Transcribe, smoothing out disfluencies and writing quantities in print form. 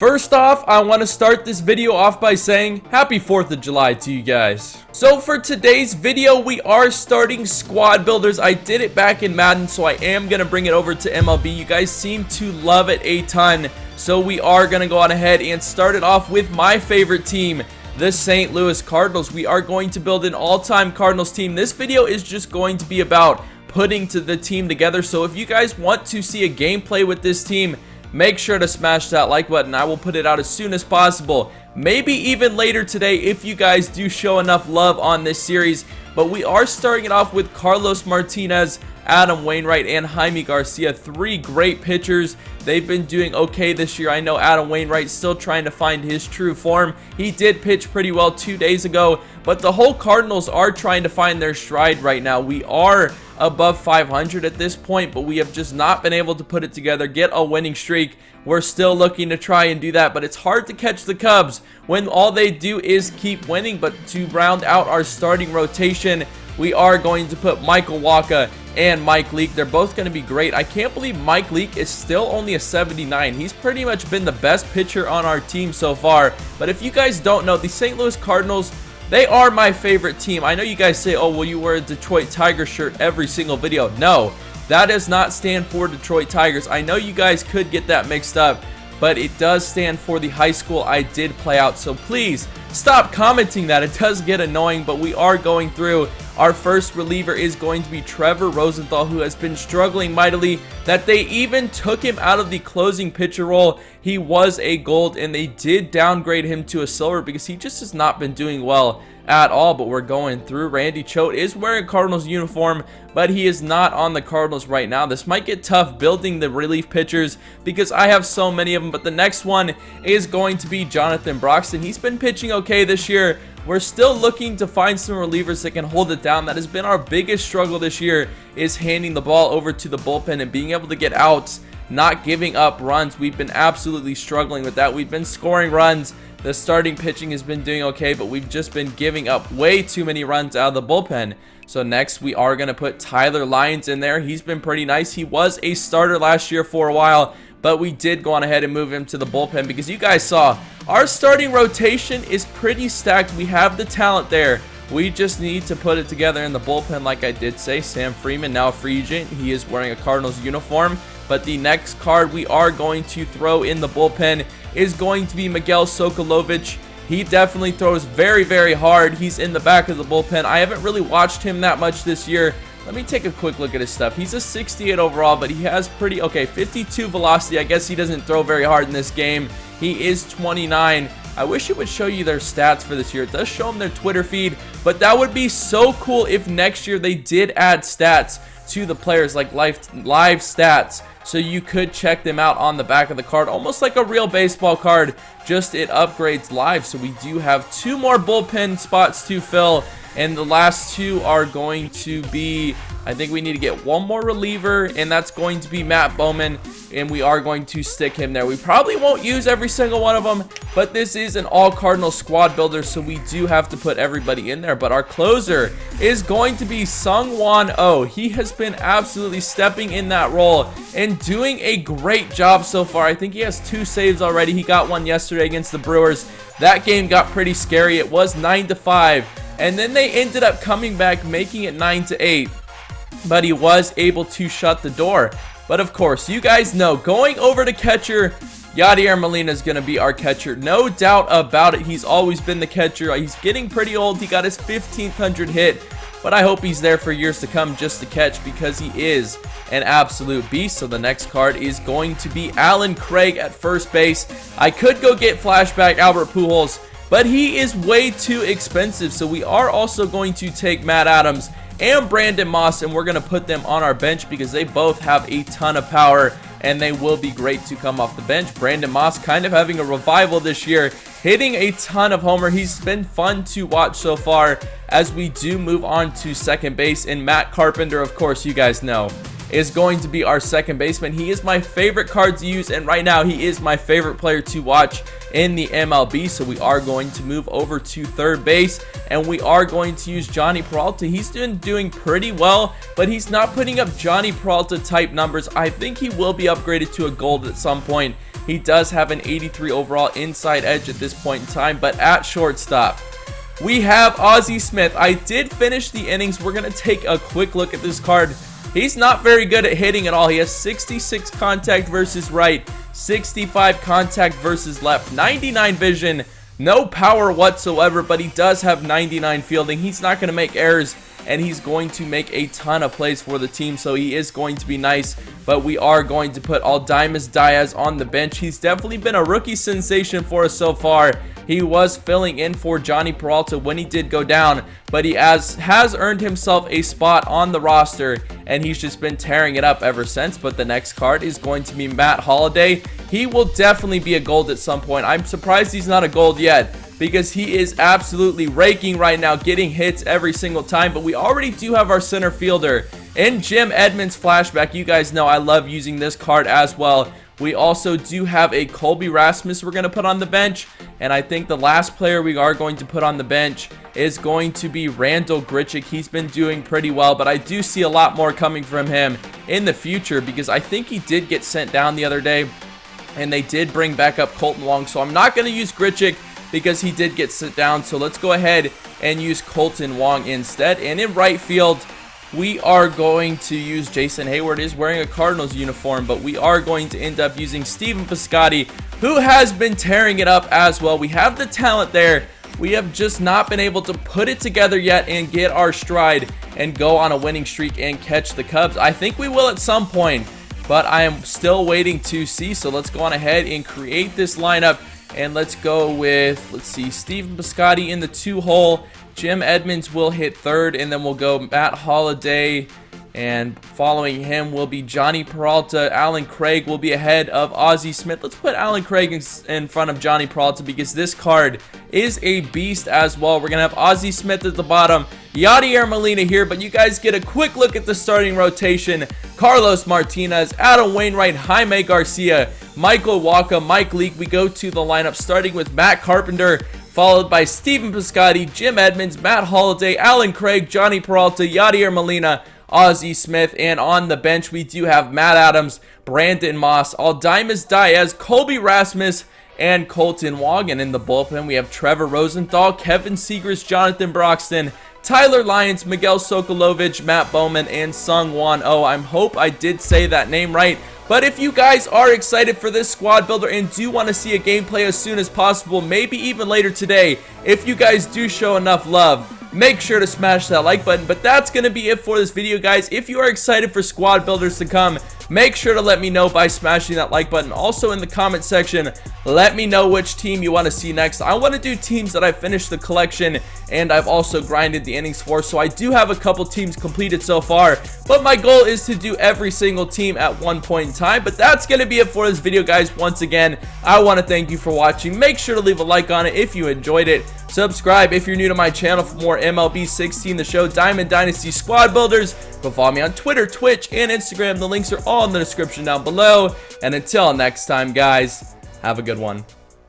First off, I want to start this video off by saying happy 4th of July to you guys. So for today's video, we are starting squad builders. I did it back in Madden, so I am going to bring it over to MLB. You guys seem to love it a ton, so we are going to go on ahead and start it off with my favorite team, the St. Louis Cardinals. We are going to build an all-time Cardinals team. This video is just going to be about putting the team together, so if you guys want to see a gameplay with this team, make sure to smash that like button. I will put it out as soon as possible, maybe even later today if you guys do show enough love on this series. But we are starting it off with Carlos Martinez, Adam Wainwright, and Jaime Garcia. Three great pitchers. They've been doing okay this year. I know Adam Wainwright's still trying to find his true form. He did pitch pretty well 2 days ago, but the whole Cardinals are trying to find their stride right now. We are above 500 at this point, but we have just not been able to put it together, get a winning streak. We're still looking to try and do that, but it's hard to catch the Cubs when all they do is keep winning. But to round out our starting rotation, we are going to put Michael Wacha and Mike Leake. They're both going to be great. I can't believe Mike Leake is still only a 79. He's pretty much been the best pitcher on our team so far. But if you guys don't know, the St. Louis Cardinals, they are my favorite team. I know you guys say, oh, well, you wear a Detroit Tigers shirt every single video. No, that does not stand for Detroit Tigers. I know you guys could get that mixed up, but it does stand for the high school I did play out. So please stop commenting that. It does get annoying, but we are going through. Our first reliever is going to be Trevor Rosenthal, who has been struggling mightily. That they even took him out of the closing pitcher role. He was a gold, and they did downgrade him to a silver because he just has not been doing well at all. But we're going through. Randy Choate is wearing a Cardinals uniform, but he is not on the Cardinals right now. This might get tough building the relief pitchers because I have so many of them. But the next one is going to be Jonathan Broxton. He's been pitching okay this year. We're still looking to find some relievers that can hold it down. That has been our biggest struggle this year, is handing the ball over to the bullpen and being able to get outs, not giving up runs. We've been absolutely struggling with that. We've been scoring runs. The starting pitching has been doing okay, but we've just been giving up way too many runs out of the bullpen. So next, we are going to put Tyler Lyons in there. He's been pretty nice. He was a starter last year for a while, but we did go on ahead and move him to the bullpen because you guys saw our starting rotation is pretty stacked. We have the talent there. We just need to put it together in the bullpen. Like I did say, Sam Freeman, now a free agent. He is wearing a Cardinals uniform. But the next card we are going to throw in the bullpen is going to be Miguel Sokolovic. He definitely throws very, very hard. He's in the back of the bullpen. I haven't really watched him that much this year. Let me take a quick look at his stuff. He's a 68 overall, but he has pretty, okay, 52 velocity. I guess he doesn't throw very hard in this game. He is 29. I wish it would show you their stats for this year. It does show them their Twitter feed, but that would be so cool if next year they did add stats to the players, like live stats, so you could check them out on the back of the card, almost like a real baseball card, just it upgrades live. So we do have 2 more bullpen spots to fill, and the last 2 are going to be, I think we need to get 1 more reliever, and that's going to be Matt Bowman, and we are going to stick him there. We probably won't use every single one of them, but this is an all Cardinal squad builder, so we do have to put everybody in there. But our closer is going to be Sung-Won Oh. He has been absolutely stepping in that role and doing a great job so far. I think he has 2 saves already. He got 1 yesterday against the Brewers. That game got pretty scary. It was 9-5, and then they ended up coming back, making it 9-8. But he was able to shut the door. But of course, you guys know, going over to catcher, Yadier Molina is going to be our catcher. No doubt about it. He's always been the catcher. He's getting pretty old. He got his 1500 hit. But I hope he's there for years to come just to catch, because he is an absolute beast. So the next card is going to be Alan Craig at first base. I could go get flashback Albert Pujols, but he is way too expensive. So we are also going to take Matt Adams and Brandon Moss, and we're going to put them on our bench because they both have a ton of power, and they will be great to come off the bench. Brandon Moss kind of having a revival this year, hitting a ton of homer. He's been fun to watch so far as we do move on to second base. And Matt Carpenter, of course, you guys know, is going to be our second baseman. He is my favorite card to use, and right now he is my favorite player to watch in the MLB. So we are going to move over to third base, and we are going to use Johnny Peralta. He's been doing pretty well, but he's not putting up Johnny Peralta type numbers. I think he will be upgraded to a gold at some point. He does have an 83 overall inside edge at this point in time, but at shortstop, we have Ozzie Smith. I did finish the innings. We're going to take a quick look at this card. He's not very good at hitting at all. He has 66 contact versus right, 65 contact versus left, 99 vision, no power whatsoever, but he does have 99 fielding. He's not going to make errors, and he's going to make a ton of plays for the team, so he is going to be nice. But we are going to put Aldamas Diaz on the bench. He's definitely been a rookie sensation for us so far. He was filling in for Johnny Peralta when he did go down, but he has earned himself a spot on the roster, and he's just been tearing it up ever since. But the next card is going to be Matt Holliday. He will definitely be a gold at some point. I'm surprised he's not a gold yet, because he is absolutely raking right now, getting hits every single time. But we already do have our center fielder in Jim Edmonds flashback. You guys know I love using this card as well. We also do have a Colby Rasmus we're going to put on the bench. And I think the last player we are going to put on the bench is going to be Randall Grichuk. He's been doing pretty well, but I do see a lot more coming from him in the future, because I think he did get sent down the other day, and they did bring back up Colton Wong. So I'm not going to use Grichuk because he did get sent down. So let's go ahead and use Colton Wong instead. And in right field, we are going to use Jason Hayward. Is wearing a Cardinals uniform, but we are going to end up using Stephen Piscotty, who has been tearing it up as well. We have the talent there. We have just not been able to put it together yet and get our stride and go on a winning streak and catch the Cubs. I think we will at some point, but I am still waiting to see. So let's go on ahead and create this lineup, and let's go with, let's see, Stephen Piscotty in the 2-hole. Jim Edmonds will hit third, and then we'll go Matt Holliday, and following him will be Johnny Peralta. Alan Craig will be ahead of Ozzie Smith. Let's put Alan Craig in front of Johnny Peralta, because this card is a beast as well. We're going to have Ozzie Smith at the bottom, Yadier Molina here, but you guys get a quick look at the starting rotation. Carlos Martinez, Adam Wainwright, Jaime Garcia, Michael Wacha, Mike Leake. We go to the lineup starting with Matt Carpenter, followed by Stephen Piscotty, Jim Edmonds, Matt Holliday, Alan Craig, Johnny Peralta, Yadier Molina, Ozzie Smith, and on the bench we do have Matt Adams, Brandon Moss, Aldamas Diaz, Colby Rasmus, and Colton Wong. And in the bullpen we have Trevor Rosenthal, Kevin Segrist, Jonathan Broxton, Tyler Lyons, Miguel Sokolovich, Matt Bowman, and Sung Won Oh. I hope I did say that name right. But if you guys are excited for this squad builder and do want to see a gameplay as soon as possible, maybe even later today, if you guys do show enough love, make sure to smash that like button. But that's going to be it for this video, guys. If you are excited for squad builders to come, make sure to let me know by smashing that like button. Also in the comment section, let me know which team you want to see next. I want to do teams that I finished the collection and I've also grinded the innings for. So I do have a couple teams completed so far, but my goal is to do every single team at one point in time. But that's going to be it for this video, guys. Once again, I want to thank you for watching. Make sure to leave a like on it if you enjoyed it. Subscribe if you're new to my channel for more MLB 16 The Show Diamond Dynasty squad builders. Go follow me on Twitter, Twitch, and Instagram. The links are all in the description down below. And until next time, guys, have a good one.